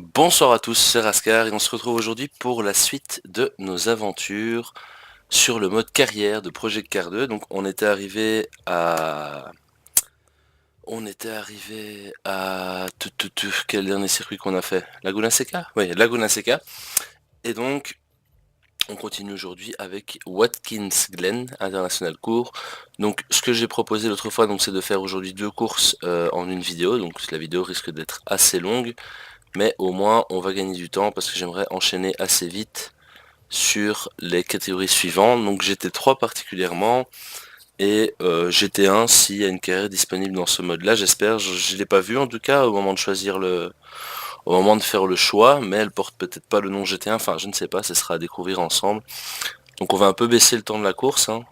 Bonsoir à tous, c'est Raskar et on se retrouve aujourd'hui pour la suite de nos aventures sur le mode carrière de Project Car 2. Donc on était arrivé à... Quel dernier circuit qu'on a fait? Laguna Seca? Oui, Laguna Seca. Et donc on continue aujourd'hui avec Watkins Glen International Court. Donc ce que j'ai proposé l'autre fois, donc c'est de faire aujourd'hui deux courses en une vidéo. Donc la vidéo risque d'être assez longue. Mais au moins on va gagner du temps parce que j'aimerais enchaîner assez vite sur les catégories suivantes. Donc GT3 particulièrement et GT1 s'il y a une carrière disponible dans ce mode là, j'espère. Je l'ai pas vu en tout cas au moment de choisir au moment de faire le choix, mais elle porte peut-être pas le nom GT1, enfin je ne sais pas, ce sera à découvrir ensemble. Donc on va un peu baisser le temps de la course, hein.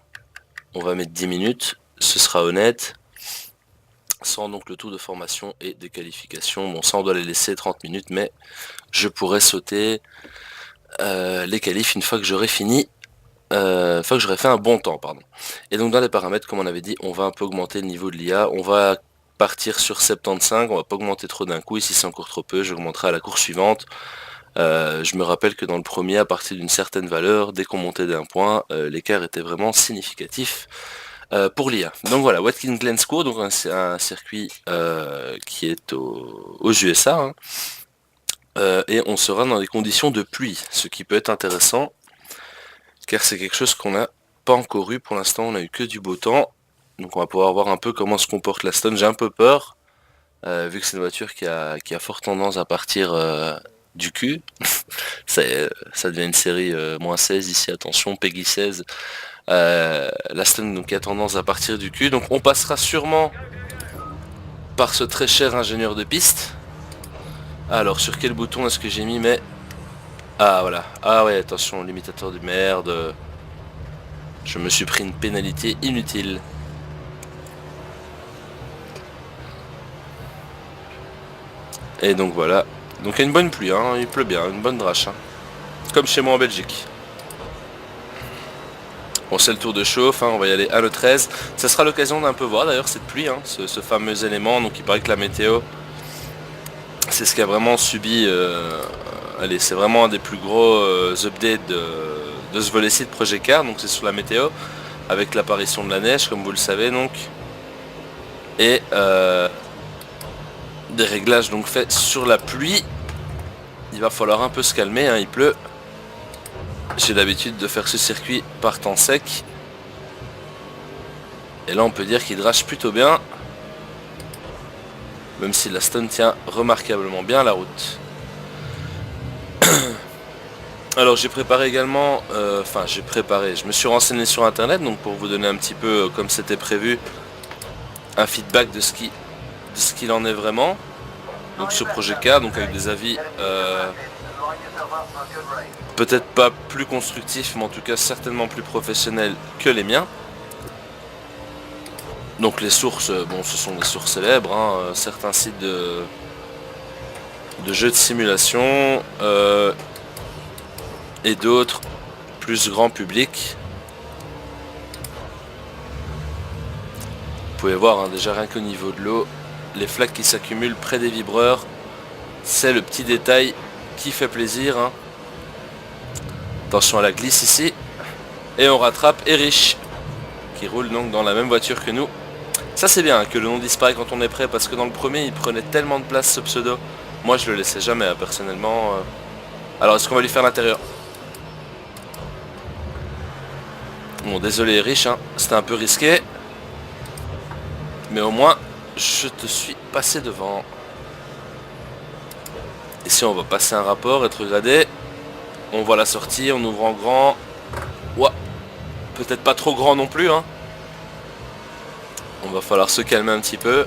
On va mettre 10 minutes, ce sera honnête. Sans donc le tour de formation et des qualifications. Bon ça on doit les laisser 30 minutes, mais je pourrais sauter les qualifs une fois que j'aurai fini, une fois que j'aurai fait un bon temps, pardon. Et donc dans les paramètres, comme on avait dit, on va un peu augmenter le niveau de l'IA, on va partir sur 75, on va pas augmenter trop d'un coup, ici c'est encore trop peu, j'augmenterai à la course suivante. Je me rappelle que dans le premier, à partir d'une certaine valeur, dès qu'on montait d'un point, l'écart était vraiment significatif pour l'IA. Donc voilà, Watkins Glen School, donc un circuit qui est aux USA, hein. Et on sera dans des conditions de pluie, ce qui peut être intéressant, car c'est quelque chose qu'on n'a pas encore eu pour l'instant, on a eu que du beau temps, donc on va pouvoir voir un peu comment se comporte la Stone. J'ai un peu peur, vu que c'est une voiture qui a fort tendance à partir du cul. Ça devient une série -16 ici, attention, Peggy 16. La Stone donc, qui a tendance à partir du cul, donc on passera sûrement par ce très cher ingénieur de piste. Alors sur quel bouton est-ce que j'ai mis mais... Ah voilà, ah ouais attention, limitateur de merde. Je me suis pris une pénalité inutile. Et donc voilà. Donc il y a une bonne pluie, hein, il pleut bien, une bonne drache. Hein. Comme chez moi en Belgique. Bon c'est le tour de chauffe, hein, on va y aller à le 13. Ça sera l'occasion d'un peu voir d'ailleurs cette pluie, hein, ce fameux élément. Donc il paraît que la météo, c'est ce qui a vraiment subi... allez, c'est vraiment un des plus gros updates de ce volet-ci de Project Car. Donc c'est sur la météo, avec l'apparition de la neige, comme vous le savez donc. Et des réglages donc faits sur la pluie. Il va falloir un peu se calmer, hein, il pleut. J'ai l'habitude de faire ce circuit par temps sec. Et là on peut dire qu'il drache plutôt bien. Même si la Stone tient remarquablement bien la route. Alors j'ai préparé également, je me suis renseigné sur internet, donc pour vous donner un petit peu, comme c'était prévu, un feedback de ce qu'il en est vraiment. Donc sur Project Car, donc avec des avis peut-être pas plus constructifs, mais en tout cas certainement plus professionnels que les miens. Donc les sources, bon ce sont des sources célèbres, hein, certains sites de jeux de simulation et d'autres plus grand public. Vous pouvez voir, hein, déjà rien qu'au niveau de l'eau, les flaques qui s'accumulent près des vibreurs, c'est le petit détail qui fait plaisir, hein. Attention à la glisse ici. Et on rattrape Erich, qui roule donc dans la même voiture que nous. Ça c'est bien, hein, que le nom disparaît quand on est prêt, parce que dans le premier il prenait tellement de place ce pseudo. Moi je le laissais jamais, hein, personnellement. Alors est-ce qu'on va lui faire l'intérieur? Bon désolé Erich, hein, c'était un peu risqué. Mais au moins je te suis passé devant. Ici on va passer un rapport, être gradé. On voit la sortie, on ouvre en grand. Ouah, peut-être pas trop grand non plus, hein. On va falloir se calmer un petit peu.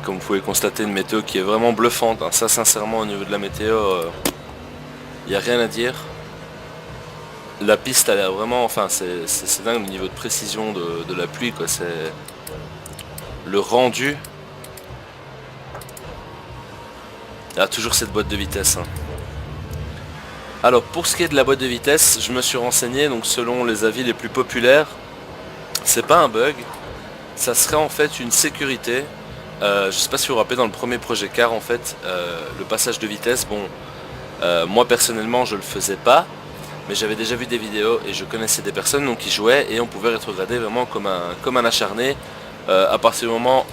Comme vous pouvez constater, une météo qui est vraiment bluffante, hein. Ça sincèrement au niveau de la météo, il n'y a rien à dire. La piste elle est vraiment, enfin c'est dingue le niveau de précision de la pluie quoi, c'est le rendu. Il y a toujours cette boîte de vitesse, hein. Alors pour ce qui est de la boîte de vitesse, je me suis renseigné, donc selon les avis les plus populaires, c'est pas un bug, ça serait en fait une sécurité. Je sais pas si vous vous rappelez dans le premier projet car en fait, le passage de vitesse, bon, moi personnellement je le faisais pas, mais j'avais déjà vu des vidéos et je connaissais des personnes donc, qui jouaient et on pouvait rétrograder vraiment comme un acharné à partir du moment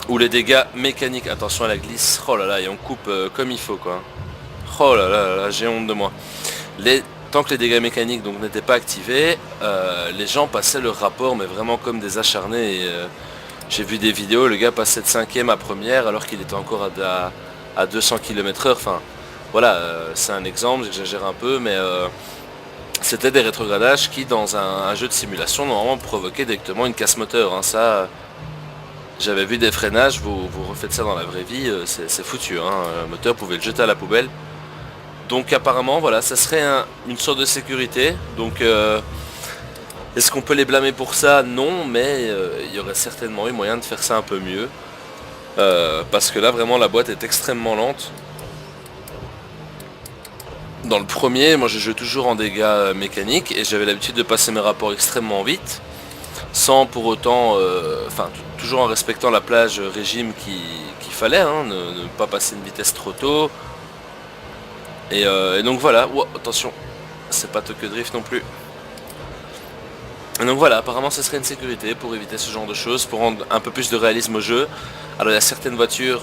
où les dégâts mécaniques, attention à la glisse, oh là là, et on coupe comme il faut quoi. Oh là là, là j'ai honte de moi. Tant que les dégâts mécaniques donc n'étaient pas activés, les gens passaient leur rapport mais vraiment comme des acharnés. Et, j'ai vu des vidéos, le gars passait de 5ème à première alors qu'il était encore à 200 km/h. Enfin voilà, c'est un exemple, j'exagère un peu, mais c'était des rétrogradages qui dans un jeu de simulation normalement provoquaient directement une casse moteur. Hein. Ça, j'avais vu des freinages, vous refaites ça dans la vraie vie, c'est foutu. Hein. Le moteur pouvait le jeter à la poubelle. Donc apparemment voilà, ça serait une sorte de sécurité. Donc est-ce qu'on peut les blâmer pour ça? Non, mais il y aurait certainement eu moyen de faire ça un peu mieux. Parce que là vraiment la boîte est extrêmement lente. Dans le premier, moi je joue toujours en dégâts mécaniques et j'avais l'habitude de passer mes rapports extrêmement vite. Sans pour autant, enfin toujours en respectant la plage régime qu'il fallait, hein, ne pas passer une vitesse trop tôt. Et donc voilà, wow, attention, c'est pas Tokyo Drift non plus. Et donc voilà, apparemment ce serait une sécurité pour éviter ce genre de choses, pour rendre un peu plus de réalisme au jeu. Alors il y a certaines voitures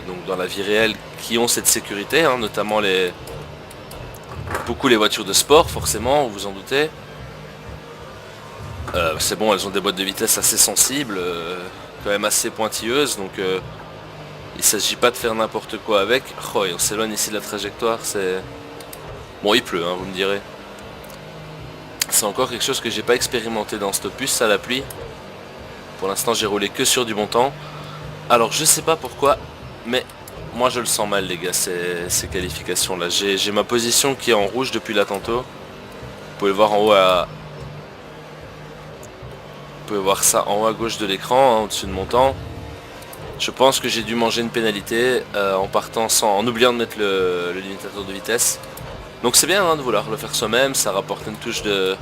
donc dans la vie réelle qui ont cette sécurité, hein, notamment beaucoup les voitures de sport forcément, vous vous en doutez. C'est bon, elles ont des boîtes de vitesse assez sensibles, quand même assez pointilleuses, donc il s'agit pas de faire n'importe quoi avec. Oh, et on s'éloigne ici de la trajectoire, c'est... Bon, il pleut, hein, vous me direz. C'est encore quelque chose que j'ai pas expérimenté dans cet opus, ça la pluie. Pour l'instant, j'ai roulé que sur du bon temps. Alors, je sais pas pourquoi, mais moi je le sens mal, les gars, ces qualifications-là. J'ai ma position qui est en rouge depuis là tantôt. Vous pouvez le voir en haut à... Vous pouvez voir ça en haut à gauche de l'écran, hein, au-dessus de mon temps. Je pense que j'ai dû manger une pénalité en partant en oubliant de mettre le limitateur de vitesse. Donc c'est bien hein, de vouloir le faire soi-même, ça rapporte une touche de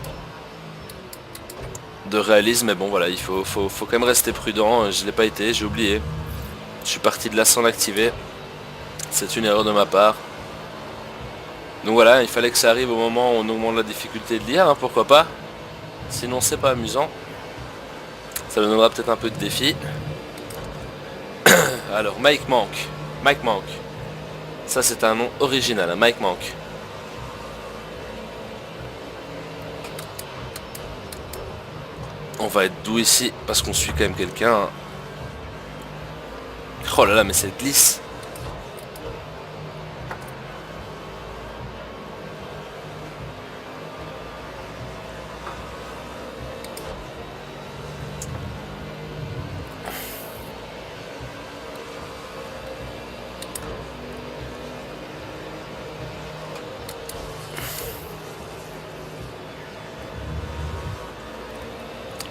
réalisme, mais bon voilà, il faut quand même rester prudent, je l'ai pas été, j'ai oublié. Je suis parti de là sans l'activer, c'est une erreur de ma part. Donc voilà, il fallait que ça arrive au moment où on augmente la difficulté de l'IA, hein, pourquoi pas. Sinon c'est pas amusant. Ça me donnera peut-être un peu de défi. Alors Mike Mank. Mike Mank. Ça c'est un nom original, hein, Mike Mank. On va être doux ici parce qu'on suit quand même quelqu'un. Oh là là, mais cette glisse.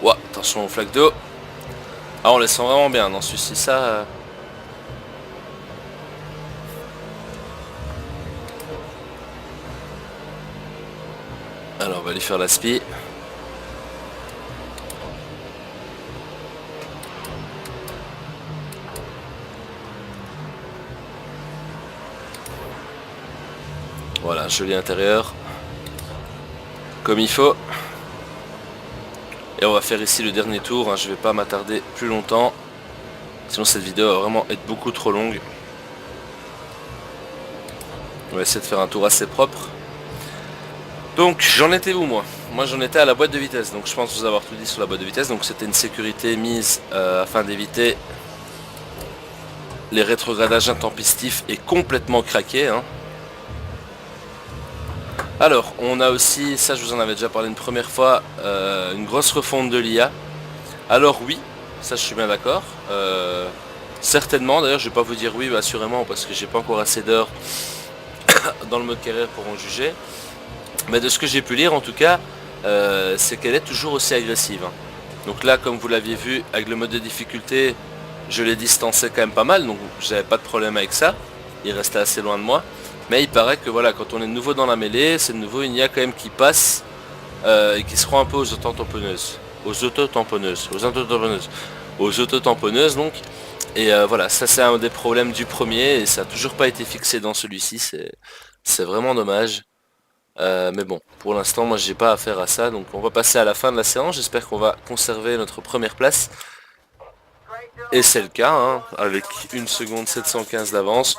Ouah, attention aux flaques d'eau. Ah, on les sent vraiment bien dans celui-ci, ça... Alors, on va lui faire la spi. Voilà, joli intérieur. Comme il faut. Et on va faire ici le dernier tour, hein. Je vais pas m'attarder plus longtemps. Sinon cette vidéo va vraiment être beaucoup trop longue. On va essayer de faire un tour assez propre. Donc j'en étais où moi? Moi j'en étais à la boîte de vitesse. Donc je pense vous avoir tout dit sur la boîte de vitesse. Donc c'était une sécurité mise afin d'éviter les rétrogradages intempestifs et complètement craqués. Hein. Alors, on a aussi, ça je vous en avais déjà parlé une première fois, une grosse refonte de l'IA. Alors oui, ça je suis bien d'accord. Certainement, d'ailleurs je vais pas vous dire oui, assurément, parce que j'ai pas encore assez d'heures dans le mode carrière pour en juger. Mais de ce que j'ai pu lire en tout cas, c'est qu'elle est toujours aussi agressive. Hein. Donc là, comme vous l'aviez vu, avec le mode de difficulté, je l'ai distancé quand même pas mal, donc j'avais pas de problème avec ça. Il restait assez loin de moi. Mais il paraît que voilà, quand on est nouveau dans la mêlée, c'est de nouveau une IA quand même qui passe et qui se rend un peu aux auto-tamponneuses. Aux auto-tamponneuses. Aux auto-tamponneuses donc. Et voilà, ça c'est un des problèmes du premier et ça a toujours pas été fixé dans celui-ci. C'est vraiment dommage. Mais bon, pour l'instant, moi j'ai pas affaire à ça. Donc on va passer à la fin de la séance. J'espère qu'on va conserver notre première place. Et c'est le cas, hein, avec 1 seconde 715 d'avance.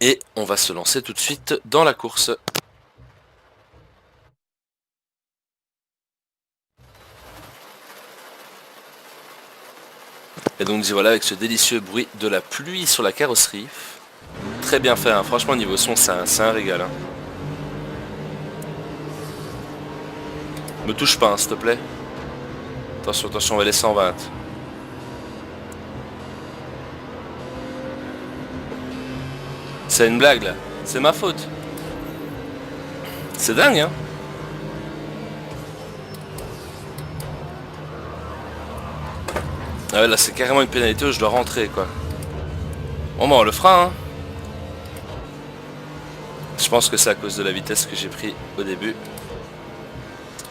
Et on va se lancer tout de suite dans la course. Et donc voilà, avec ce délicieux bruit de la pluie sur la carrosserie. Très bien fait, hein. Franchement niveau son, c'est un régal. Hein. Me touche pas, hein, s'il te plaît. Attention, attention, on va les 120. C'est une blague là. C'est ma faute. C'est dingue, hein. Ah ouais, là c'est carrément une pénalité où je dois rentrer quoi. Bon bah on le fera, hein. Je pense que c'est à cause de la vitesse que j'ai pris au début.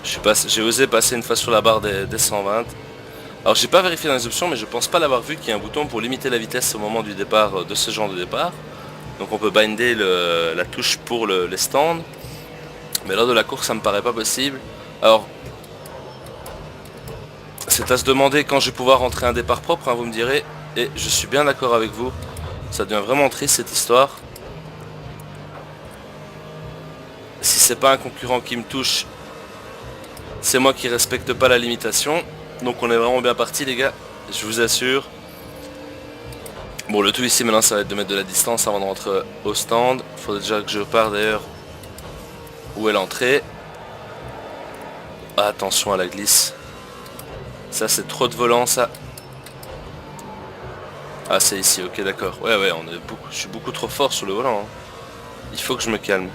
J'ai osé passer une fois sur la barre des 120. Alors j'ai pas vérifié dans les options, mais je pense pas l'avoir vu qu'il y a un bouton pour limiter la vitesse au moment du départ de ce genre de départ. Donc on peut binder la touche pour les stands. Mais lors de la course ça me paraît pas possible. Alors c'est à se demander quand je vais pouvoir rentrer un départ propre, hein, vous me direz. Et je suis bien d'accord avec vous. Ça devient vraiment triste cette histoire. Si c'est pas un concurrent qui me touche, c'est moi qui respecte pas la limitation. Donc on est vraiment bien parti les gars, je vous assure. Bon le tout ici maintenant ça va être de mettre de la distance avant de rentrer au stand. Il faudrait déjà que je parte d'ailleurs où est l'entrée. Ah, attention à la glisse. Ça c'est trop de volant ça. Ah c'est ici, ok d'accord. Ouais je suis beaucoup trop fort sur le volant. Hein. Il faut que je me calme.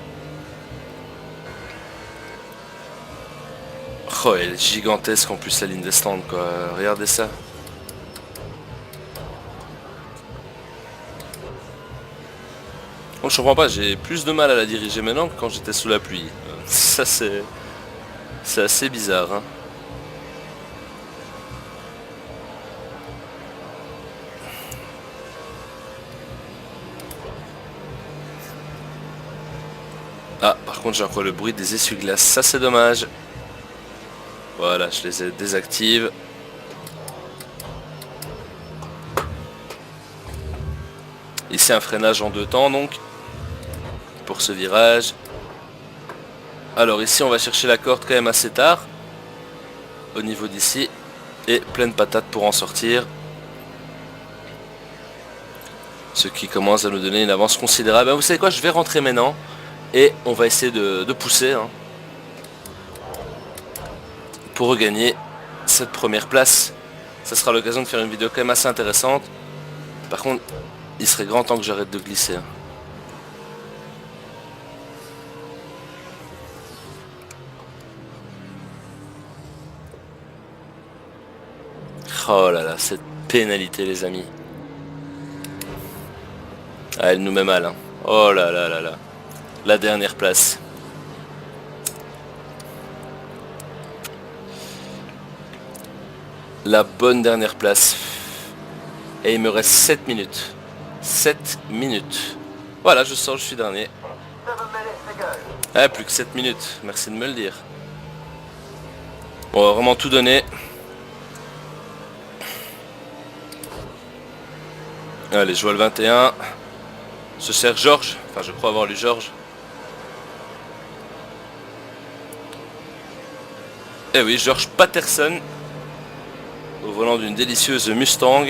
Oh elle est gigantesque en plus la ligne des stands quoi. Regardez ça. Bon, je comprends pas, j'ai plus de mal à la diriger maintenant que quand j'étais sous la pluie. Ça c'est assez bizarre. Hein. Ah, par contre j'ai encore le bruit des essuie-glaces, ça c'est dommage. Voilà, je les ai désactive. Ici un freinage en 2 temps donc, pour ce virage. Alors ici on va chercher la corde quand même assez tard, au niveau d'ici, et pleine patate pour en sortir. Ce qui commence à nous donner une avance considérable. Ben, vous savez quoi, je vais rentrer maintenant, et on va essayer de pousser, hein, pour regagner cette première place. Ça sera l'occasion de faire une vidéo quand même assez intéressante. Par contre, il serait grand temps que j'arrête de glisser. Hein. Oh là là, cette pénalité les amis. Ah, elle nous met mal. Hein. Oh là là là là. La dernière place. La bonne dernière place. Et il me reste 7 minutes. 7 minutes. Voilà, je sors, je suis dernier. Ah, plus que 7 minutes. Merci de me le dire. On va vraiment tout donner. Allez, je vois le 21. Ce sert Georges. Enfin, je crois avoir lu Georges. Eh oui, George Patterson. Au volant d'une délicieuse Mustang.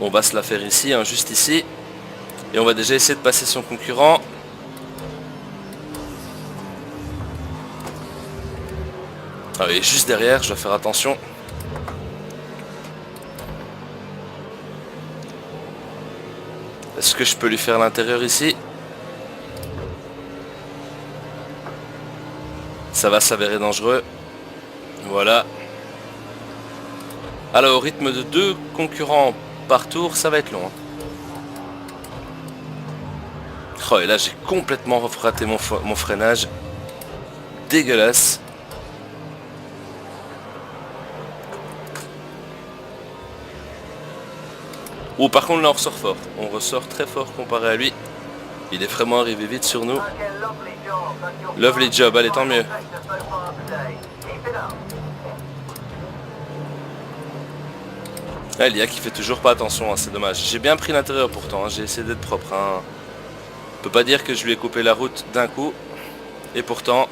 On va se la faire ici, hein, juste ici. Et on va déjà essayer de passer son concurrent. Ah oui, juste derrière, je dois faire attention. Est-ce que je peux lui faire l'intérieur ici? Ça va s'avérer dangereux. Voilà. Alors au rythme de 2 concurrents par tour, ça va être long. Hein. Oh, et là j'ai complètement raté mon freinage. Dégueulasse. Oh, par contre là on ressort fort. On ressort très fort comparé à lui. Il est vraiment arrivé vite sur nous. Lovely job, allez, tant mieux. Ah, Lia qui fait toujours pas attention, hein, c'est dommage. J'ai bien pris l'intérieur pourtant, hein, j'ai essayé d'être propre. Hein. On peut pas dire que je lui ai coupé la route d'un coup. Et pourtant...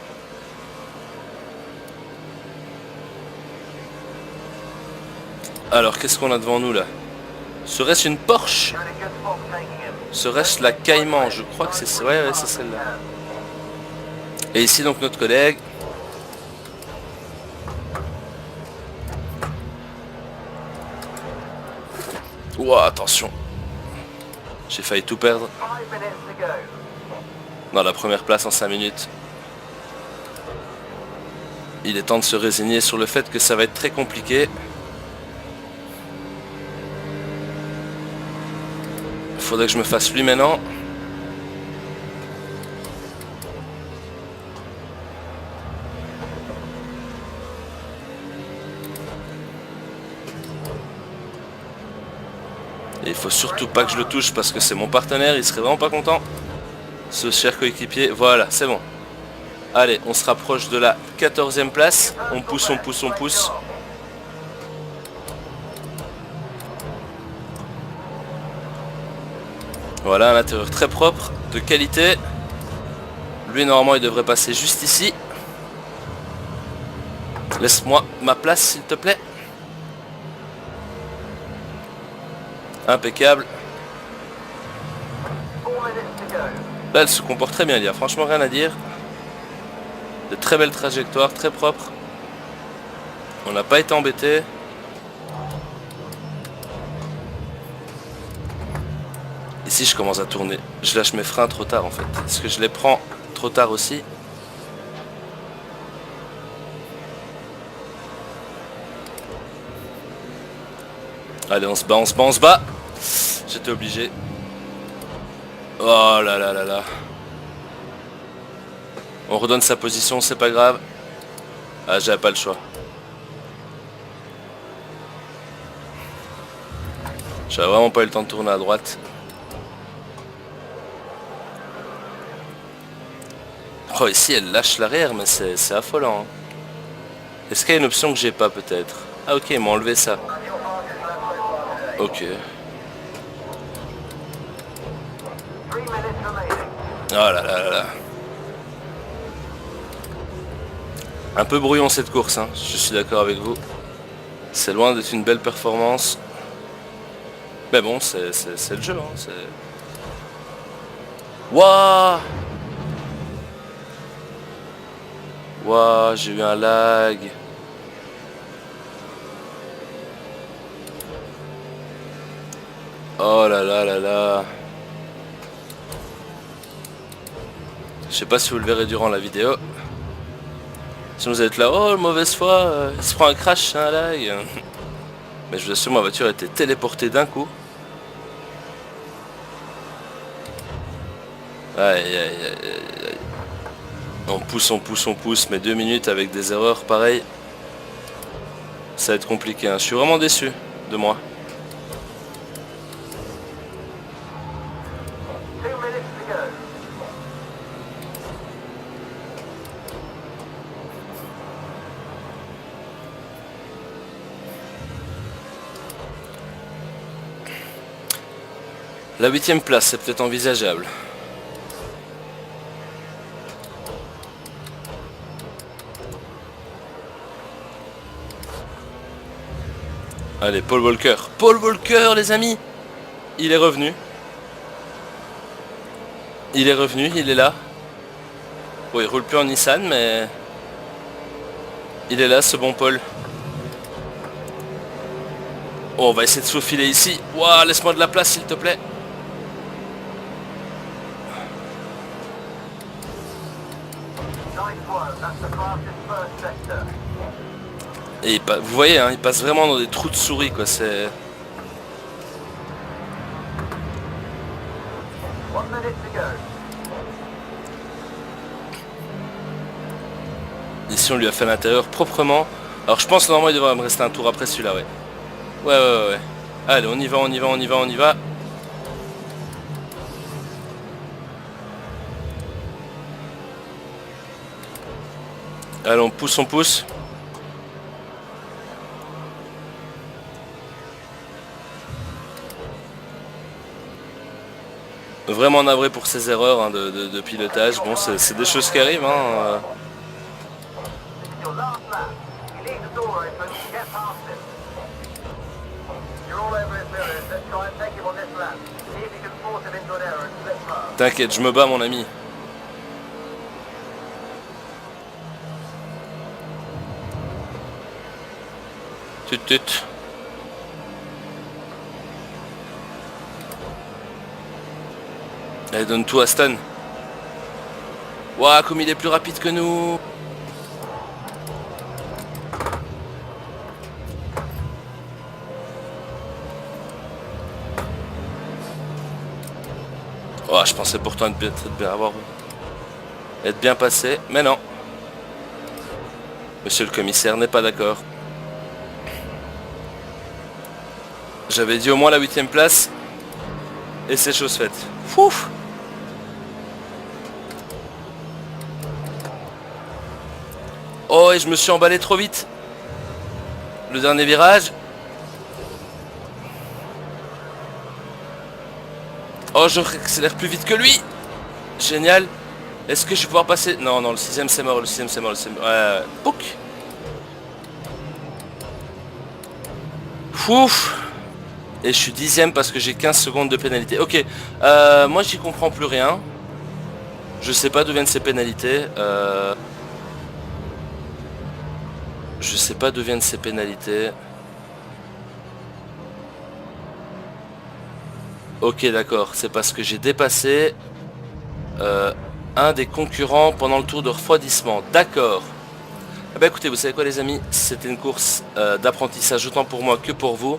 Alors, qu'est-ce qu'on a devant nous là? Serait-ce une Porsche? Serait-ce la Cayman? Je crois que c'est... Ouais, c'est celle-là. Et ici donc notre collègue. Ouah, attention. J'ai failli tout perdre. Dans la première place en 5 minutes. Il est temps de se résigner sur le fait que ça va être très compliqué. Faudrait que je me fasse lui maintenant. Et il faut surtout pas que je le touche parce que c'est mon partenaire, il serait vraiment pas content. Ce cher coéquipier, voilà, c'est bon. Allez, on se rapproche de la 14e place. On pousse, on pousse, on pousse. Voilà, un intérieur très propre, de qualité. Lui, normalement, il devrait passer juste ici. Laisse-moi ma place, s'il te plaît. Impeccable. Là, elle se comporte très bien, il y a franchement rien à dire. De très belles trajectoires, très propres. On n'a pas été embêté. Ici, je commence à tourner. Je lâche mes freins trop tard, en fait. Est-ce que je les prends trop tard aussi? Allez, on se bat, on se bat, on se bat. J'étais obligé. Oh là là là là. On redonne sa position, c'est pas grave. Ah, j'avais pas le choix. J'avais vraiment pas eu le temps de tourner à droite. Oh, ici elle lâche l'arrière, mais c'est affolant. Hein. Est-ce qu'il y a une option que j'ai pas peut-être? Ah ok, ils m'ont enlevé ça. Ok. Oh là là là là. Un peu brouillon cette course, hein. Je suis d'accord avec vous. C'est loin d'être une belle performance. Mais bon, c'est le jeu. Hein. Wouah! Wouah, j'ai eu un lag. Oh là là là là. Je sais pas si vous le verrez durant la vidéo. Si vous êtes là, oh mauvaise foi, il se prend un crash, un lag. Mais je vous assure, ma voiture a été téléportée d'un coup. Aïe aïe aïe aïe. On pousse, on pousse, on pousse, mais 2 minutes avec des erreurs pareilles. Ça va être compliqué, hein. Je suis vraiment déçu de moi. La 8e place, c'est peut-être envisageable. Allez, Paul Walker. Paul Walker, les amis! Il est revenu. Il est revenu, il est là. Bon, il roule plus en Nissan, mais... il est là, ce bon Paul. Oh, on va essayer de se faufiler ici. Ouah, laisse-moi de la place, s'il te plaît. Et vous voyez, hein, il passe vraiment dans des trous de souris, quoi. C'est... Ici on lui a fait l'intérieur proprement. Alors je pense normalement il devrait me rester un tour après celui-là, ouais. Ouais. Allez, on y va, on y va, on y va, on y va. Allez, on pousse, on pousse. Vraiment navré pour ces erreurs hein, de pilotage. Bon, c'est des choses qui arrivent. Hein. T'inquiète, je me bats mon ami. Tut. Allez, donne tout à Stan. Waouh, comme il est plus rapide que nous. Oh, je pensais pourtant être bien passé, mais non. Monsieur le commissaire n'est pas d'accord. J'avais dit au moins la 8ème place. Et c'est chose faite. Fouf. Oh, et je me suis emballé trop vite. Le dernier virage. Oh, je accélère plus vite que lui. Génial. Est-ce que je vais pouvoir passer? Non, le 6ème c'est mort, le 6ème c'est mort, le 6ème... Ouais, pouc. Fouf. Et je suis 10ème parce que j'ai 15 secondes de pénalité. Ok, moi j'y comprends plus rien. Je sais pas d'où viennent ces pénalités. Je sais pas d'où viennent ces pénalités. Ok, d'accord, c'est parce que j'ai dépassé un des concurrents pendant le tour de refroidissement. D'accord. Eh ben écoutez, vous savez quoi les amis, c'était une course d'apprentissage autant pour moi que pour vous.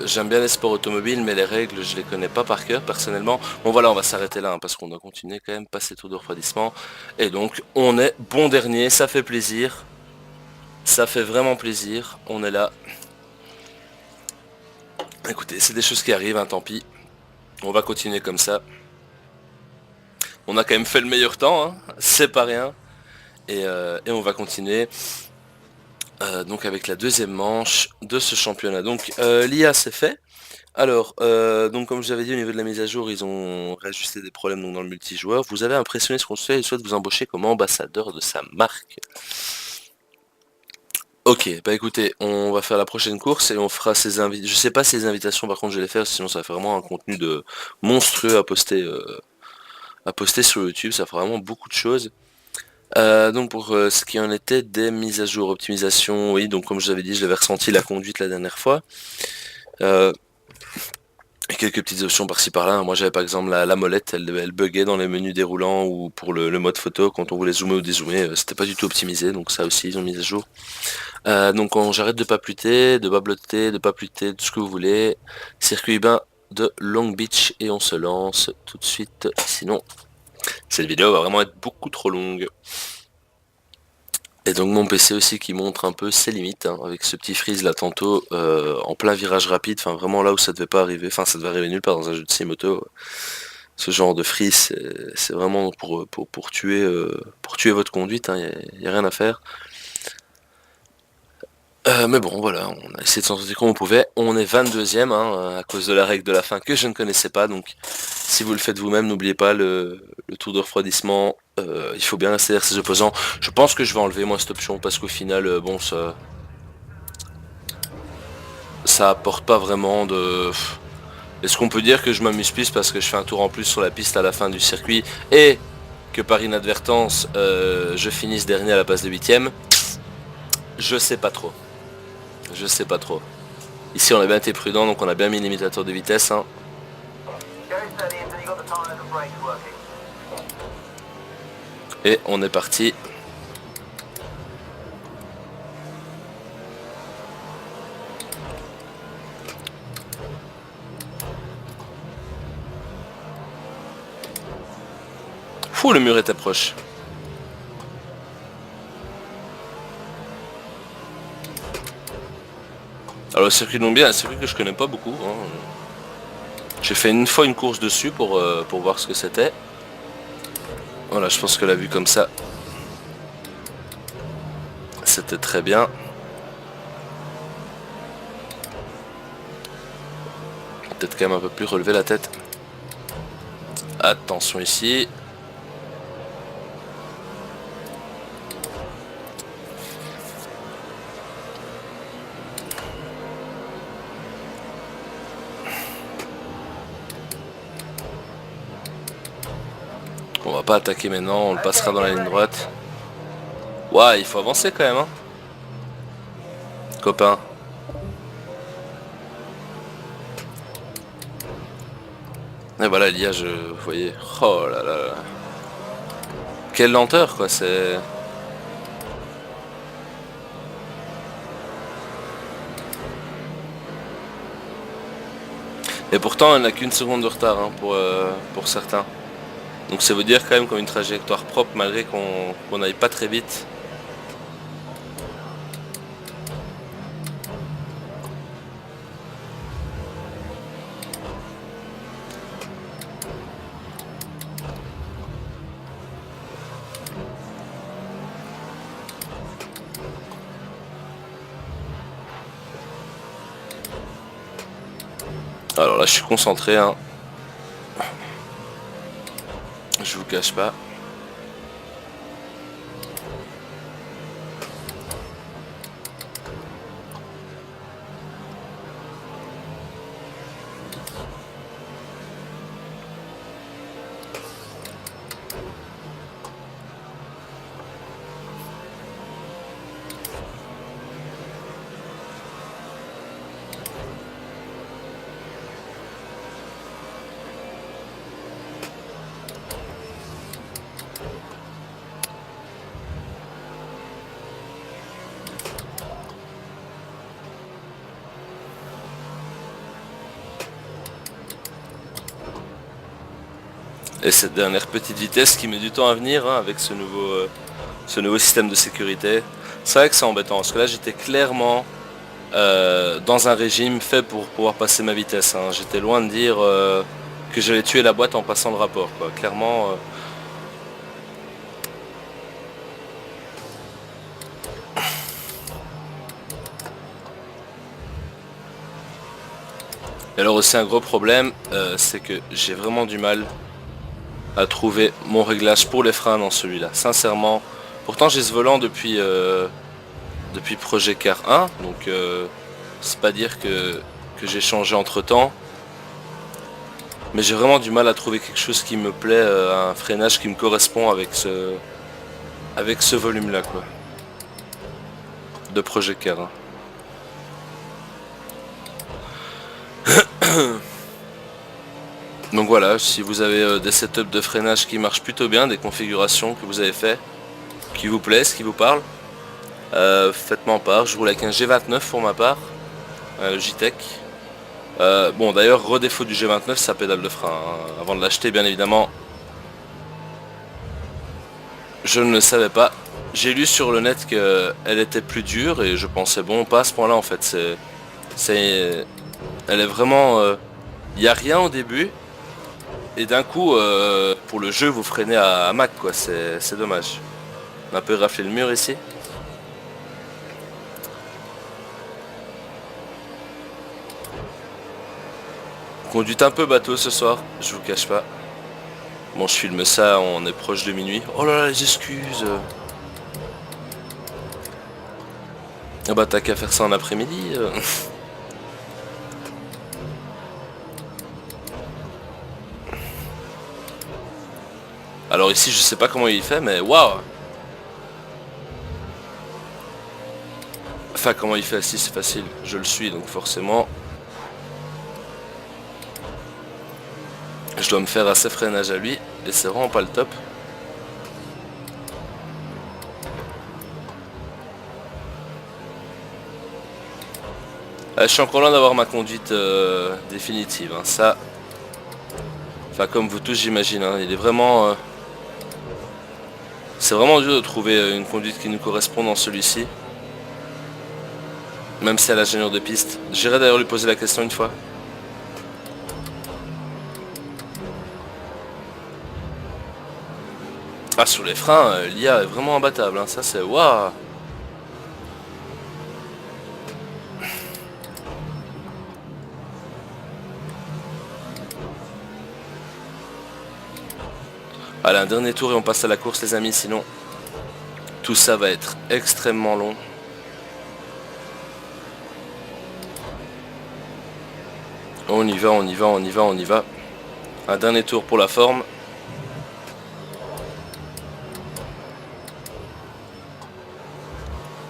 J'aime bien les sports automobiles, mais les règles, je les connais pas par cœur personnellement. Bon voilà, on va s'arrêter là hein, parce qu'on doit continuer quand même, passer tour de refroidissement. Et donc, on est bon dernier, ça fait plaisir. Ça fait vraiment plaisir, on est là. Écoutez, c'est des choses qui arrivent, hein, tant pis. On va continuer comme ça. On a quand même fait le meilleur temps, hein, c'est pas rien. Et on va continuer donc avec la deuxième manche de ce championnat. Donc l'IA c'est fait. Alors, donc comme je vous avais dit au niveau de la mise à jour, ils ont réajusté des problèmes donc, dans le multijoueur. Vous avez impressionné ce constructeur et souhaite vous embaucher comme ambassadeur de sa marque. Ok, bah écoutez, on va faire la prochaine course et on fera ces invitations. Je sais pas si les invitations par contre je vais les faire, sinon ça fait vraiment un contenu de monstrueux à poster sur YouTube, ça fera vraiment beaucoup de choses. Donc pour ce qui en était des mises à jour, optimisation, oui, donc comme je vous avais dit, je l'avais ressenti la conduite la dernière fois. Et quelques petites options par-ci par-là. Moi j'avais par exemple la molette, elle buguait dans les menus déroulants ou pour le mode photo quand on voulait zoomer ou dézoomer, c'était pas du tout optimisé, donc ça aussi ils ont mis à jour. Donc j'arrête de papeluter, de babloter, de papeluter, tout ce que vous voulez. Circuit urbain de Long Beach et on se lance tout de suite, sinon cette vidéo va vraiment être beaucoup trop longue. Et donc mon PC aussi qui montre un peu ses limites, hein, avec ce petit freeze là tantôt, en plein virage rapide, enfin vraiment là où ça devait pas arriver, enfin ça devait arriver nulle part dans un jeu de sim-auto. Ce genre de freeze, c'est vraiment pour tuer votre conduite, hein, y a rien à faire. Mais bon voilà, on a essayé de s'en sortir comme on pouvait. On est 22ème hein, à cause de la règle de la fin que je ne connaissais pas, donc si vous le faites vous-même, n'oubliez pas le tour de refroidissement. Il faut bien rester derrière ses opposants. Je pense que je vais enlever moi cette option parce qu'au final, bon ça apporte pas vraiment de... Est-ce qu'on peut dire que je m'amuse plus parce que je fais un tour en plus sur la piste à la fin du circuit et que par inadvertance je finisse dernier à la place de 8ème? Je sais pas trop. Je sais pas trop. Ici on a bien été prudent, donc on a bien mis l'imitateur de vitesse. Hein. Et on est parti. Fou, le mur était proche. Alors le circuit de Longbier, un circuit que je connais pas beaucoup, hein. J'ai fait une fois une course dessus pour voir ce que c'était. Voilà, je pense que la vue comme ça, c'était très bien. Peut-être quand même un peu plus relever la tête. Attention ici. On va pas attaquer maintenant, on le passera dans la ligne droite. Ouah, il faut avancer quand même, hein. Copain. Et voilà, l'IA, vous voyez. Oh là là là. Quelle lenteur, quoi, c'est... Et pourtant, elle n'a qu'une seconde de retard, hein, pour certains. Donc ça veut dire quand même qu'on a une trajectoire propre, malgré qu'on n'aille pas très vite. Alors là, je suis concentré, hein. Je vous cache pas. Et cette dernière petite vitesse qui met du temps à venir, hein, avec ce nouveau système de sécurité. C'est vrai que c'est embêtant, parce que là j'étais clairement dans un régime fait pour pouvoir passer ma vitesse, hein. J'étais loin de dire que j'allais tuer la boîte en passant le rapport, quoi. Clairement... Et alors aussi un gros problème, c'est que j'ai vraiment du mal à trouver mon réglage pour les freins dans celui-là. Sincèrement, pourtant j'ai ce volant depuis Projet Car 1, donc c'est pas dire que j'ai changé entre temps. Mais j'ai vraiment du mal à trouver quelque chose qui me plaît, un freinage qui me correspond avec ce volume-là, quoi. De Projet Car 1. Donc voilà, si vous avez des setups de freinage qui marchent plutôt bien, des configurations que vous avez fait, qui vous plaisent, qui vous parlent, faites-moi en part. Je roule avec un G29 pour ma part, JTEC. Bon d'ailleurs, redéfaut du G29, sa pédale de frein, hein. Avant de l'acheter, bien évidemment, je ne le savais pas. J'ai lu sur le net qu'elle était plus dure et je pensais bon, pas à ce point-là en fait. Elle est vraiment, il n'y a rien au début et d'un coup, pour le jeu, vous freinez à Mac, quoi. C'est dommage. On a un peu raflé le mur ici. Conduite un peu bateau ce soir, je vous cache pas. Bon, je filme ça, on est proche de minuit. Oh là là, les excuses. Ah bah t'as qu'à faire ça en après-midi. Alors ici, je sais pas comment il fait, mais waouh. Enfin, comment il fait ici, c'est facile. Je le suis, donc forcément... Je dois me faire assez freinage à lui, et c'est vraiment pas le top. Je suis encore loin d'avoir ma conduite définitive, hein. Ça... Enfin, comme vous tous, j'imagine, hein. Il est vraiment... C'est vraiment dur de trouver une conduite qui nous correspond dans celui-ci. Même si elle a l'ingénieur de piste. J'irai d'ailleurs lui poser la question une fois. Ah, sur les freins, l'IA est vraiment imbattable, hein. Ça c'est waouh. Allez, un dernier tour et on passe à la course les amis, sinon tout ça va être extrêmement long. On y va, on y va, on y va, on y va. Un dernier tour pour la forme.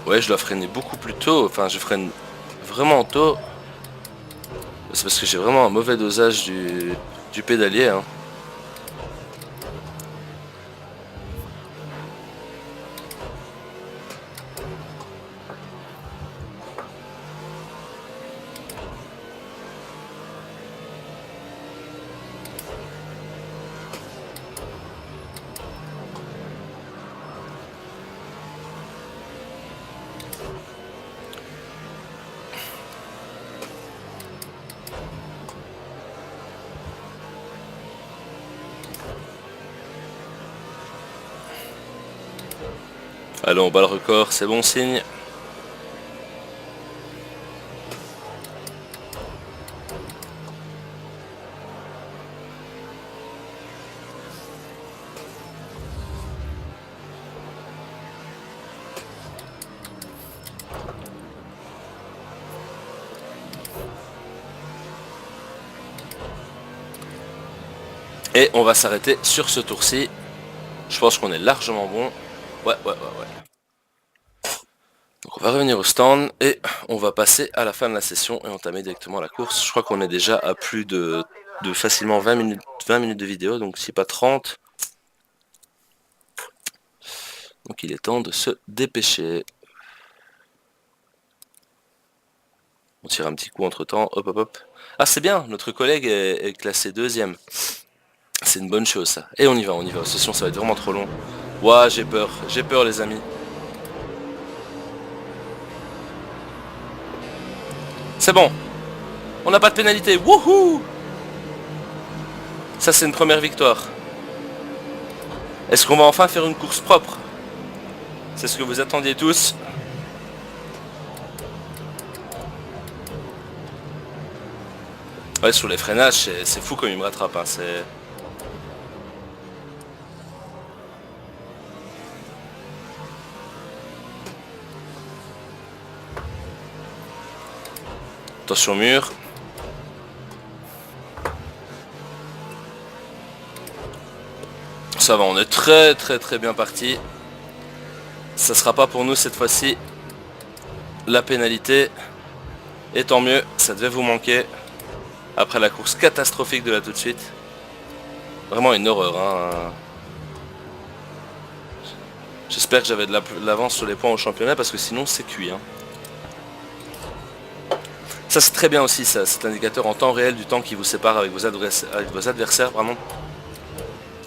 Ouais, je dois freiner beaucoup plus tôt. Enfin, je freine vraiment tôt. C'est parce que j'ai vraiment un mauvais dosage du pédalier, hein. Allez, on bat le record, c'est bon signe. Et on va s'arrêter sur ce tour-ci. Je pense qu'on est largement bon. Ouais. Donc on va revenir au stand et on va passer à la fin de la session et entamer directement la course. Je crois qu'on est déjà à plus de facilement 20 minutes de vidéo, donc si pas 30. Donc il est temps de se dépêcher. On tire un petit coup entre temps, hop. Ah c'est bien, notre collègue est classé deuxième. C'est une bonne chose ça. Et on y va. La session ça va être vraiment trop long. Ouah, j'ai peur les amis. C'est bon. On n'a pas de pénalité. Wouhou! Ça c'est une première victoire. Est-ce qu'on va enfin faire une course propre? C'est ce que vous attendiez tous. Ouais, sur les freinages, c'est fou comme il me rattrape, hein. C'est... Attention mur. Ça va, on est très bien parti. Ça sera pas pour nous cette fois-ci la pénalité. Et tant mieux, ça devait vous manquer. Après la course catastrophique de là tout de suite. Vraiment une horreur, hein. J'espère que j'avais de l'avance sur les points au championnat parce que sinon c'est cuit, hein. Ça c'est très bien aussi, ça, cet indicateur en temps réel du temps qui vous sépare avec vos adversaires, vraiment.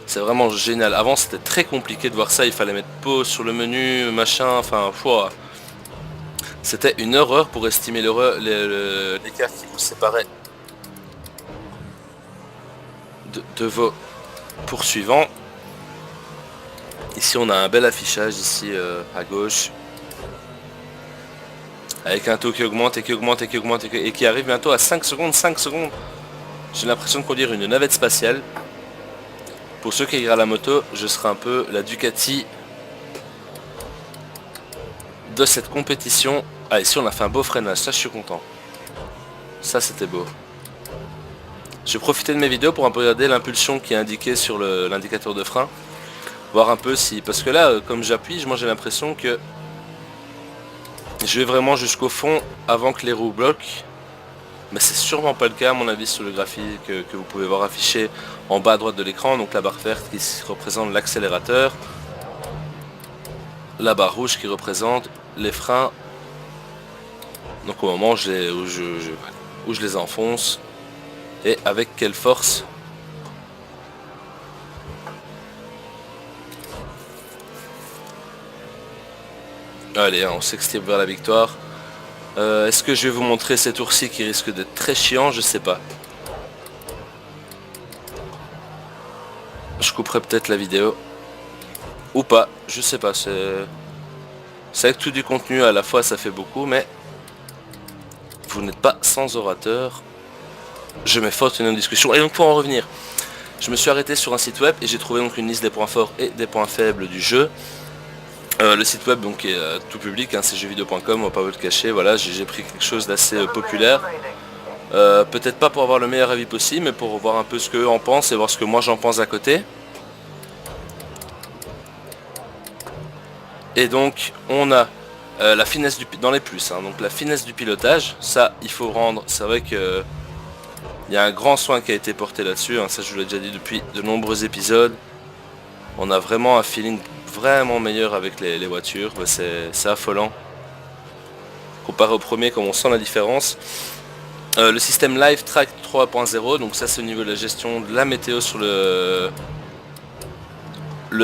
C'est vraiment génial. Avant c'était très compliqué de voir ça, il fallait mettre pause sur le menu, machin, enfin, c'était une horreur pour estimer l'écart qui vous séparait de vos poursuivants. Ici on a un bel affichage ici à gauche. Avec un taux qui augmente et qui arrive bientôt à 5 secondes. J'ai l'impression de conduire une navette spatiale. Pour ceux qui regardent la moto, je serai un peu la Ducati de cette compétition. Ah, ici on a fait un beau freinage, ça je suis content. Ça c'était beau. J'ai profité de mes vidéos pour un peu regarder l'impulsion qui est indiquée sur l'indicateur de frein. Voir un peu si... Parce que là, comme j'appuie, moi j'ai l'impression que je vais vraiment jusqu'au fond avant que les roues bloquent. Mais c'est sûrement pas le cas à mon avis sur le graphique que vous pouvez voir affiché en bas à droite de l'écran. Donc la barre verte qui représente l'accélérateur. La barre rouge qui représente les freins. Donc au moment où je les enfonce. Et avec quelle force. Allez, on s'extirpe vers la victoire. Est-ce que je vais vous montrer cet oursi qui risque d'être très chiant? Je sais pas. Je couperai peut-être la vidéo. Ou pas, je sais pas. C'est avec tout du contenu à la fois, ça fait beaucoup, mais vous n'êtes pas sans orateur. Je m'efforce une discussion. Et donc pour en revenir, je me suis arrêté sur un site web et j'ai trouvé donc une liste des points forts et des points faibles du jeu. Le site web donc est tout public, hein, c'est jeuxvideo.com, on va pas vous le cacher, voilà, j'ai pris quelque chose d'assez populaire. Peut-être pas pour avoir le meilleur avis possible, mais pour voir un peu ce qu'eux en pensent et voir ce que moi j'en pense à côté. Et donc on a la finesse dans les plus, hein, donc la finesse du pilotage, ça il faut rendre, c'est vrai que il y a un grand soin qui a été porté là-dessus, hein, ça je vous l'ai déjà dit depuis de nombreux épisodes. On a vraiment un feeling vraiment meilleur avec les voitures, bah, c'est affolant. Comparé au premier, comme on sent la différence. Le système Live Track 3.0, donc ça c'est au niveau de la gestion de la météo sur le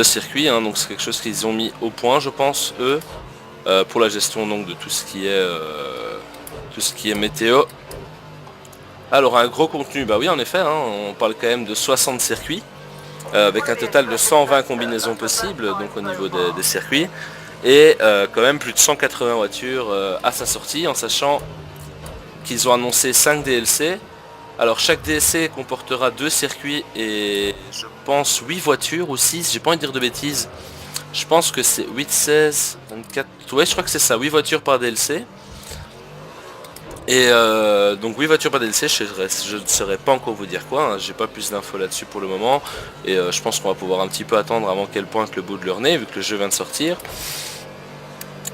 circuit, hein, donc c'est quelque chose qu'ils ont mis au point je pense eux, pour la gestion donc de tout ce qui est météo. Alors un gros contenu, bah oui en effet, hein, on parle quand même de 60 circuits, avec un total de 120 combinaisons possibles donc au niveau des circuits, et quand même plus de 180 voitures à sa sortie, en sachant qu'ils ont annoncé 5 DLC. Alors chaque DLC comportera 2 circuits et je pense 8 voitures ou 6, j'ai pas envie de dire de bêtises. Je pense que c'est 8, 16, 24, ouais je crois que c'est ça, 8 voitures par DLC. Et donc 8 voitures par DLC, je ne saurais pas encore vous dire quoi, hein, j'ai pas plus d'infos là-dessus pour le moment. Et je pense qu'on va pouvoir un petit peu attendre avant qu'elle pointe le bout de leur nez, vu que le jeu vient de sortir.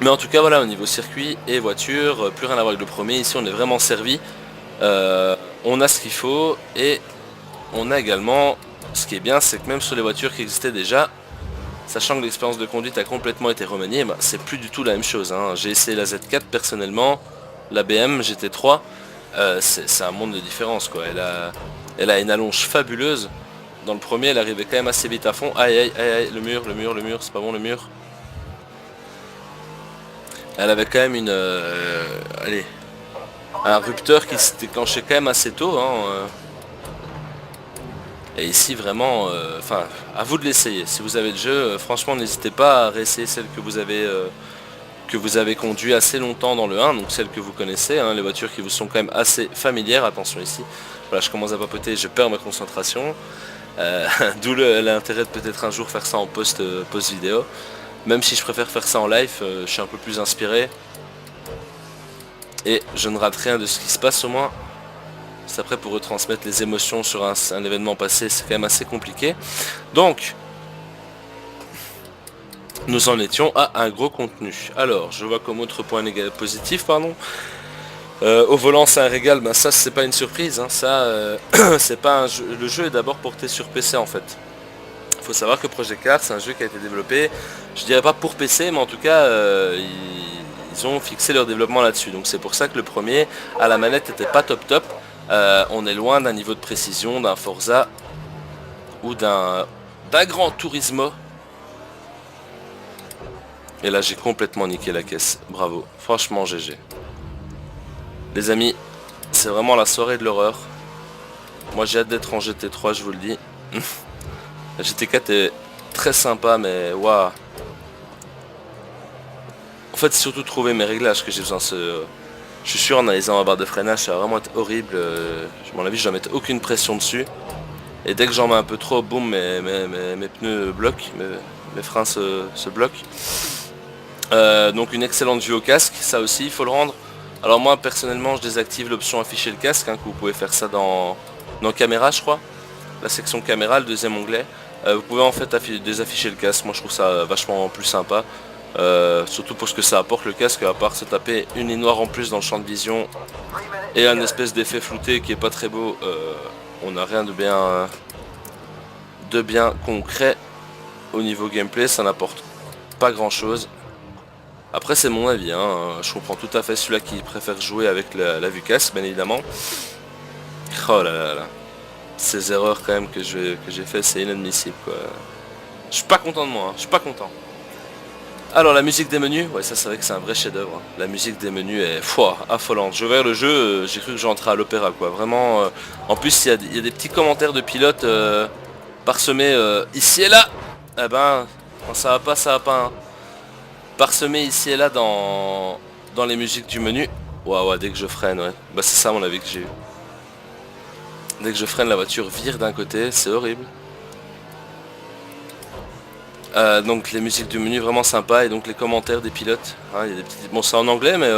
Mais en tout cas voilà, au niveau circuit et voiture, plus rien à voir avec le premier, ici on est vraiment servi. On a ce qu'il faut et on a également, ce qui est bien, c'est que même sur les voitures qui existaient déjà, sachant que l'expérience de conduite a complètement été remaniée, bah, c'est plus du tout la même chose, hein. J'ai essayé la Z4 personnellement, la BM GT3, c'est un monde de différence quoi. Elle a une allonge fabuleuse. Dans le premier elle arrivait quand même assez vite à fond. Aïe aïe aïe, aïe, le mur, c'est pas bon le mur. Elle avait quand même allez, un rupteur qui s'est déclenché quand même assez tôt, hein. Et ici vraiment, enfin, à vous de l'essayer. Si vous avez le jeu, franchement n'hésitez pas à réessayer celle que vous avez conduit assez longtemps dans le 1, donc celle que vous connaissez, hein, les voitures qui vous sont quand même assez familières. Attention ici, voilà, je commence à papoter, je perds ma concentration. D'où l'intérêt de peut-être un jour faire ça en post vidéo. Même si je préfère faire ça en live, je suis un peu plus inspiré. Et je ne rate rien de ce qui se passe au moins. C'est après pour retransmettre les émotions sur un événement passé, c'est quand même assez compliqué. Donc, nous en étions à un gros contenu. Alors, je vois comme autre point positif, pardon. Au volant c'est un régal, ben ça c'est pas une surprise, hein. Ça c'est pas un jeu. Le jeu est d'abord porté sur PC en fait. Il faut savoir que Project Cars c'est un jeu qui a été développé, je dirais pas pour PC, mais en tout cas ils ont fixé leur développement là-dessus. Donc c'est pour ça que le premier à la manette n'était pas top top. On est loin d'un niveau de précision d'un Forza ou d'un Gran Turismo. Et là j'ai complètement niqué la caisse, bravo, franchement GG. Les amis, c'est vraiment la soirée de l'horreur. Moi j'ai hâte d'être en GT3, je vous le dis. La GT4 est très sympa, mais waouh. En fait c'est surtout trouver mes réglages que j'ai besoin. Je suis sûr en analysant ma barre de freinage ça va vraiment être horrible. À mon avis je dois mettre aucune pression dessus. Et dès que j'en mets un peu trop, boum, mes pneus bloquent, mes freins se bloquent. Donc une excellente vue au casque, ça aussi il faut le rendre. Alors moi personnellement je désactive l'option afficher le casque, hein, que vous pouvez faire ça dans caméra je crois. La section caméra, le deuxième onglet. Vous pouvez en fait désafficher le casque, moi je trouve ça vachement plus sympa. Surtout pour ce que ça apporte le casque, à part se taper une ligne noire en plus dans le champ de vision et un espèce d'effet flouté qui est pas très beau, on n'a rien de bien concret au niveau gameplay, ça n'apporte pas grand chose. Après c'est mon avis, hein. Je comprends tout à fait celui-là qui préfère jouer avec la vue casque bien évidemment. Oh là là là. Ces erreurs quand même que j'ai fait, c'est inadmissible quoi. Je suis pas content de moi, hein. Je suis pas content. Alors la musique des menus, ouais ça c'est vrai que c'est un vrai chef-d'œuvre, hein. La musique des menus est affolante. J'ai ouvert le jeu, j'ai cru que j'entrais à l'opéra quoi. Vraiment. En plus il y a des petits commentaires de pilotes parsemés ici et là. Eh ben, quand ça va pas. Hein. Parsemés ici et là dans les musiques du menu. Waouh, ouais, dès que je freine, ouais. Bah c'est ça mon avis que j'ai eu. Dès que je freine, la voiture vire d'un côté, c'est horrible. Donc les musiques du menu vraiment sympa et donc les commentaires des pilotes. Hein, il y a des petits... Bon c'est en anglais mais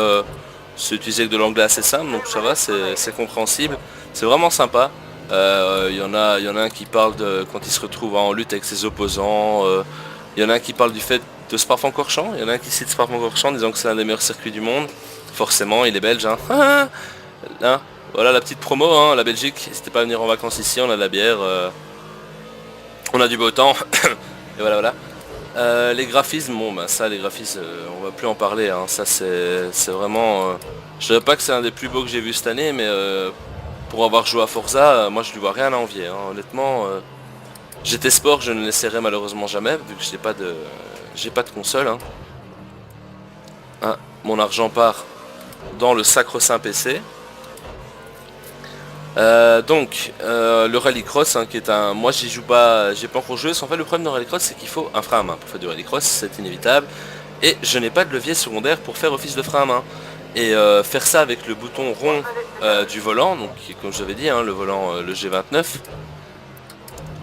c'est utilisé avec de l'anglais assez simple donc ça va, c'est compréhensible. C'est vraiment sympa. Il y en a un qui parle de quand il se retrouve en lutte avec ses opposants. Il y en a un qui parle du fait de Spa-Francorchamps. Il y en a un qui cite Spa-Francorchamps en disant que c'est l'un des meilleurs circuits du monde. Forcément il est belge. Hein. Hein, voilà la petite promo, hein, la Belgique. N'hésitez pas à venir en vacances ici, on a de la bière. On a du beau temps. Et voilà voilà. Les graphismes, bon bah ça les graphismes on va plus en parler, hein. Ça c'est vraiment... je dirais pas que c'est un des plus beaux que j'ai vu cette année mais pour avoir joué à Forza, moi je lui vois rien à envier, hein. Honnêtement, GT Sport je ne l'essaierai malheureusement jamais vu que j'ai pas de console, hein. Hein, mon argent part dans le sacro-saint PC. Le rallycross hein, qui est un... Moi j'y joue pas, j'ai pas encore joué, en fait le problème de rallycross c'est qu'il faut un frein à main pour faire du rallycross, c'est inévitable. Et je n'ai pas de levier secondaire pour faire office de frein à main. Et faire ça avec le bouton rond du volant, donc comme j'avais dit, hein, le volant, le G29.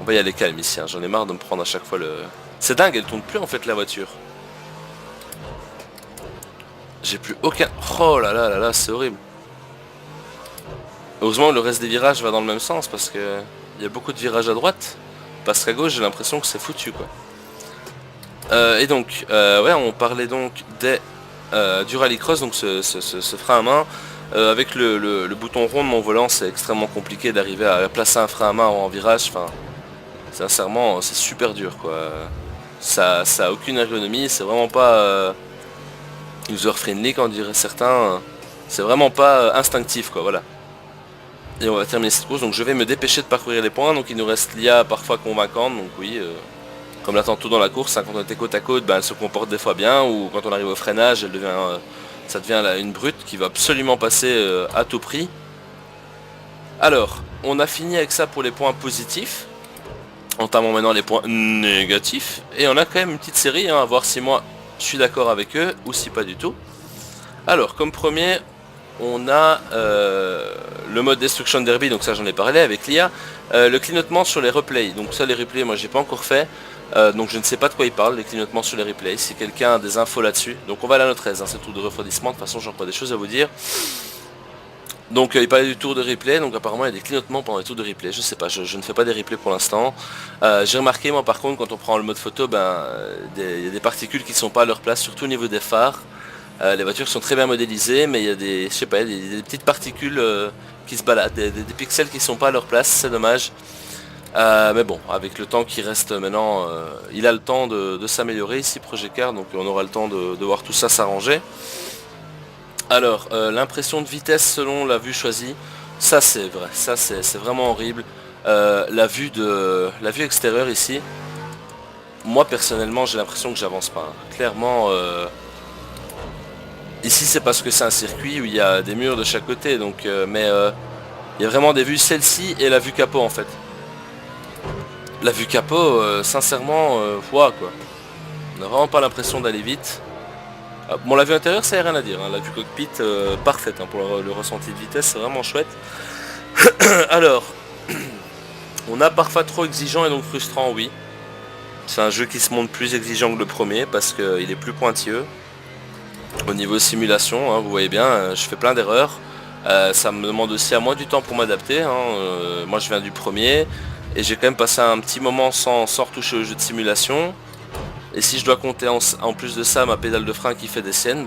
On va y aller calme ici, hein, j'en ai marre de me prendre à chaque fois le... C'est dingue, elle tourne plus en fait la voiture. J'ai plus aucun... Oh là là là là, c'est horrible. Heureusement le reste des virages va dans le même sens parce que il y a beaucoup de virages à droite. Parce qu'à gauche j'ai l'impression que c'est foutu quoi. Ouais on parlait donc du rallycross, donc ce frein à main. Avec le bouton rond de mon volant c'est extrêmement compliqué d'arriver à placer un frein à main en virage. Enfin, sincèrement c'est super dur quoi. Ça a aucune ergonomie, c'est vraiment pas user friendly quand on dirait certains. C'est vraiment pas instinctif quoi, voilà. Et on va terminer cette course, donc je vais me dépêcher de parcourir les points, donc il nous reste Lia parfois convaincante, donc oui, comme là tantôt dans la course, hein, quand on était côte à côte, elle se comporte des fois bien, ou quand on arrive au freinage, ça devient une brute qui va absolument passer à tout prix. Alors, on a fini avec ça pour les points positifs, entamons maintenant les points négatifs, et on a quand même une petite série, hein, à voir si moi je suis d'accord avec eux, ou si pas du tout. Alors, comme premier, on a le mode Destruction Derby, donc ça j'en ai parlé avec l'IA, le clignotement sur les replays, donc ça les replays moi j'ai pas encore fait, donc je ne sais pas de quoi il parle, les clignotements sur les replays, si quelqu'un a des infos là-dessus, donc on va à la note 13, hein, c'est le tour de refroidissement, de toute façon j'ai encore des choses à vous dire. Donc il parlait du tour de replay, donc apparemment il y a des clignotements pendant les tours de replay, je sais pas, je ne fais pas des replays pour l'instant. J'ai remarqué moi par contre quand on prend le mode photo, il y a des particules qui ne sont pas à leur place, surtout au niveau des phares. Les voitures sont très bien modélisées, mais il y a des, je sais pas, des petites particules qui se baladent, des pixels qui sont pas à leur place, c'est dommage. Mais bon, avec le temps qui reste maintenant, il a le temps de s'améliorer ici Project Car, donc on aura le temps de voir tout ça s'arranger. Alors, l'impression de vitesse selon la vue choisie, ça c'est vrai, ça c'est vraiment horrible. La vue extérieure ici, moi personnellement j'ai l'impression que j'avance pas, hein. Clairement... Ici c'est parce que c'est un circuit où il y a des murs de chaque côté, donc il y a vraiment des vues, celle-ci et la vue capot en fait. La vue capot, sincèrement, quoi. On n'a vraiment pas l'impression d'aller vite. Ah, bon, la vue intérieure ça y a rien à dire, hein. La vue cockpit parfaite, hein, pour le ressenti de vitesse, c'est vraiment chouette. Alors, on a parfois trop exigeant et donc frustrant, oui. C'est un jeu qui se montre plus exigeant que le premier parce qu'il est plus pointilleux. Au niveau simulation, hein, vous voyez bien, je fais plein d'erreurs. Ça me demande aussi à moi du temps pour m'adapter, hein. Moi je viens du premier et j'ai quand même passé un petit moment sans retoucher au jeu de simulation. Et si je dois compter en plus de ça ma pédale de frein qui fait des siennes,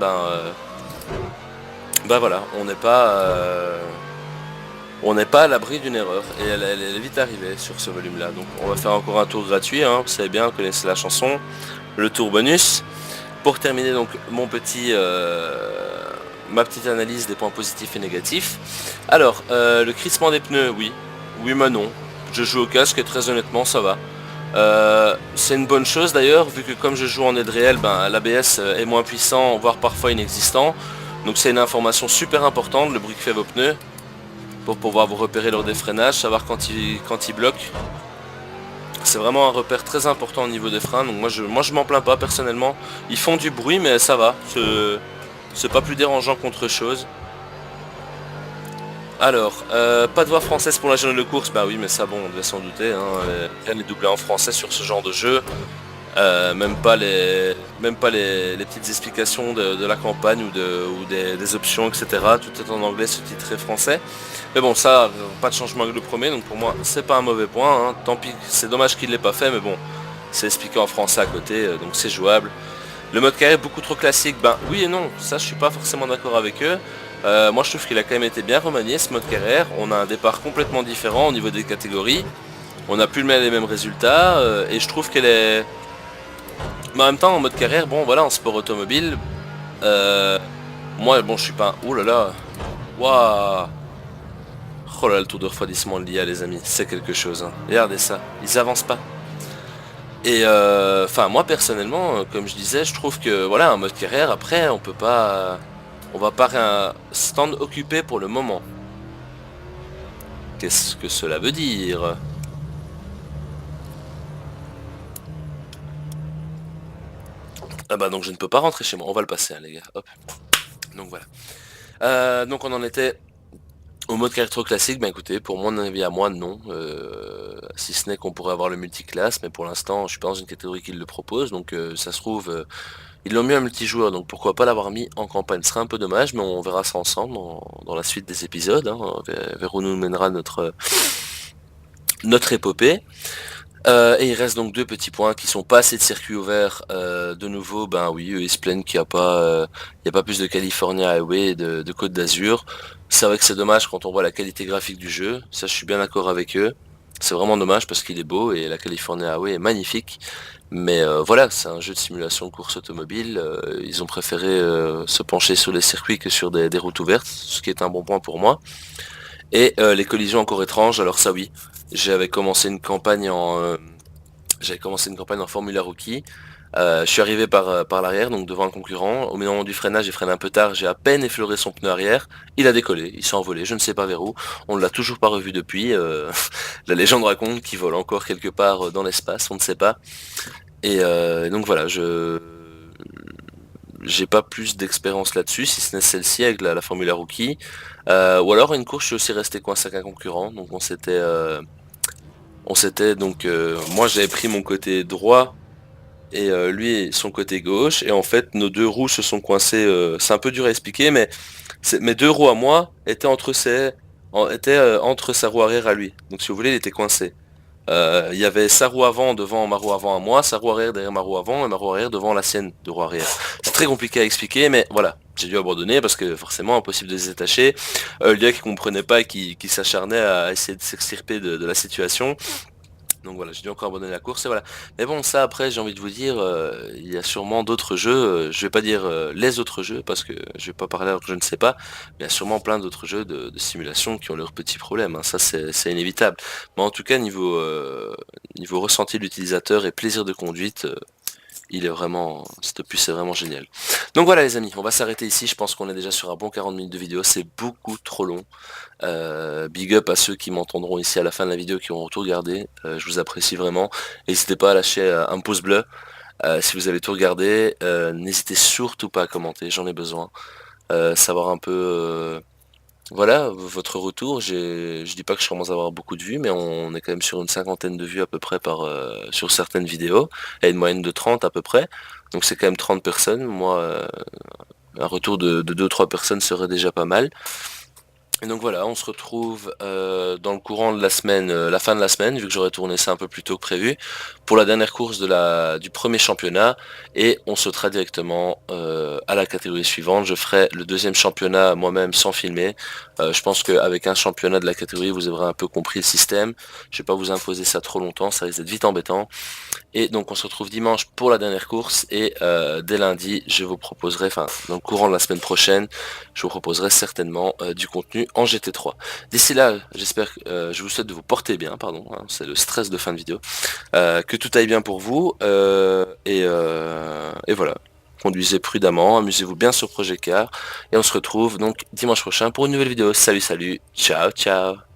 voilà, on n'est pas à l'abri d'une erreur. Et elle est vite arrivée sur ce volume là. Donc on va faire encore un tour gratuit, hein. Vous savez bien, vous connaissez la chanson, le tour bonus. Pour terminer donc ma petite analyse des points positifs et négatifs. Alors, le crissement des pneus, oui. Oui mais non. Je joue au casque et très honnêtement ça va. C'est une bonne chose d'ailleurs, vu que comme je joue en aide réelle, ben, l'ABS est moins puissant, voire parfois inexistant. Donc c'est une information super importante, le bruit que fait vos pneus, pour pouvoir vous repérer lors des freinages, savoir quand il bloque. C'est vraiment un repère très important au niveau des freins, donc moi je m'en plains pas personnellement. Ils font du bruit mais ça va, c'est pas plus dérangeant qu'autre chose. Alors, pas de voix française pour la journée de course, bah oui mais ça bon on devait s'en douter, hein, rien n'est doublé en français sur ce genre de jeu. Même pas les petites explications de la campagne ou des options, etc. Tout est en anglais, sous-titré français. Mais bon, ça, pas de changement avec le premier, donc pour moi, c'est pas un mauvais point. Hein. Tant pis, c'est dommage qu'il l'ait pas fait, mais bon, c'est expliqué en français à côté, donc c'est jouable. Le mode carré beaucoup trop classique, ben oui et non, ça je suis pas forcément d'accord avec eux. Moi je trouve qu'il a quand même été bien remanié ce mode carrière. On a un départ complètement différent au niveau des catégories. On a plus les mêmes résultats, et je trouve qu'elle est... Mais en même temps, en mode carrière, bon voilà, en sport automobile, euh, moi, bon, je suis pas un... Ouh là là. Waouh. Oh là, le tour de refroidissement de l'IA, les amis, c'est quelque chose. Hein. Regardez ça, ils avancent pas. Et enfin, moi personnellement, comme je disais, je trouve que voilà, un mode carrière, après, on peut pas... On va pas un stand occupé pour le moment. Qu'est-ce que cela veut dire? Ah bah donc je ne peux pas rentrer chez moi, on va le passer, hein, les gars. Hop. Donc voilà. Donc on en était au mode carrière trop classique, ben écoutez, pour mon avis à moi, non. Si ce n'est qu'on pourrait avoir le multiclasse, mais pour l'instant, je suis pas dans une catégorie qui le propose, donc ça se trouve, ils l'ont mis en multijoueur, donc pourquoi pas l'avoir mis en campagne. Ce serait un peu dommage, mais on verra ça ensemble dans la suite des épisodes, hein, vers où nous mènera notre épopée. Et il reste donc deux petits points qui sont pas assez de circuits ouverts. De nouveau, ben oui, eux, ils se plaignent il y a pas plus de California Highway et de Côte d'Azur. C'est vrai que c'est dommage quand on voit la qualité graphique du jeu. Ça, je suis bien d'accord avec eux. C'est vraiment dommage parce qu'il est beau et la California Highway est magnifique. Mais voilà, c'est un jeu de simulation de course automobile. Ils ont préféré se pencher sur les circuits que sur des routes ouvertes, ce qui est un bon point pour moi. Et les collisions encore étranges, alors ça oui. J'avais commencé une campagne j'avais commencé une campagne en Formula Rookie. Je suis arrivé par l'arrière, donc devant un concurrent. Au moment du freinage, j'ai freiné un peu tard, j'ai à peine effleuré son pneu arrière. Il a décollé, il s'est envolé, je ne sais pas vers où. On ne l'a toujours pas revu depuis. La légende raconte qu'il vole encore quelque part dans l'espace, on ne sait pas. Et donc voilà, je j'ai pas plus d'expérience là-dessus, si ce n'est celle-ci avec la Formula Rookie. Ou alors une course, je suis aussi resté coincé avec un concurrent, donc on s'était donc moi j'avais pris mon côté droit et lui son côté gauche et en fait nos deux roues se sont coincées, c'est un peu dur à expliquer mais mes deux roues à moi étaient étaient entre sa roue arrière à lui, donc si vous voulez il était coincé. Il y avait sa roue avant devant ma roue avant à moi, sa roue arrière derrière ma roue avant et ma roue arrière devant la sienne de roue arrière. C'est très compliqué à expliquer mais voilà, j'ai dû abandonner parce que forcément impossible de se détacher. Le gars qui comprenait pas et qui s'acharnait à essayer de s'extirper de la situation. Donc voilà, j'ai dû encore abandonner la course et voilà. Mais bon, ça après, j'ai envie de vous dire, il y a sûrement d'autres jeux. Je vais pas dire les autres jeux parce que je vais pas parler alors que je ne sais pas. Mais il y a sûrement plein d'autres jeux de simulation qui ont leurs petits problèmes. Hein. Ça, c'est inévitable. Mais en tout cas, niveau ressenti de l'utilisateur et plaisir de conduite, il est vraiment, cette puce est vraiment génial. Donc voilà les amis, on va s'arrêter ici. Je pense qu'on est déjà sur un bon 40 minutes de vidéo. C'est beaucoup trop long. Big up à ceux qui m'entendront ici à la fin de la vidéo, qui auront tout regardé. Je vous apprécie vraiment. N'hésitez pas à lâcher un pouce bleu si vous avez tout regardé. N'hésitez surtout pas à commenter, j'en ai besoin. Savoir un peu, voilà, votre retour. Je dis pas que je commence à avoir beaucoup de vues, mais on est quand même sur une cinquantaine de vues à peu près sur certaines vidéos, et une moyenne de 30 à peu près. Donc c'est quand même 30 personnes. Moi, un retour de 2-3 personnes serait déjà pas mal. Et donc voilà, on se retrouve dans le courant de la semaine, la fin de la semaine, vu que j'aurais tourné ça un peu plus tôt que prévu, pour la dernière course du premier championnat, et on sautera directement à la catégorie suivante. Je ferai le deuxième championnat moi-même sans filmer. Je pense qu'avec un championnat de la catégorie, vous aurez un peu compris le système. Je vais pas vous imposer ça trop longtemps, ça risque d'être vite embêtant. Et donc on se retrouve dimanche pour la dernière course et dès lundi je vous proposerai, enfin dans le courant de la semaine prochaine, je vous proposerai certainement du contenu en GT3. D'ici là, j'espère que je vous souhaite de vous porter bien, pardon, hein, c'est le stress de fin de vidéo, que tout aille bien pour vous, et voilà. Conduisez prudemment, amusez-vous bien sur Projet Car, et on se retrouve donc dimanche prochain pour une nouvelle vidéo. Salut, salut, ciao, ciao.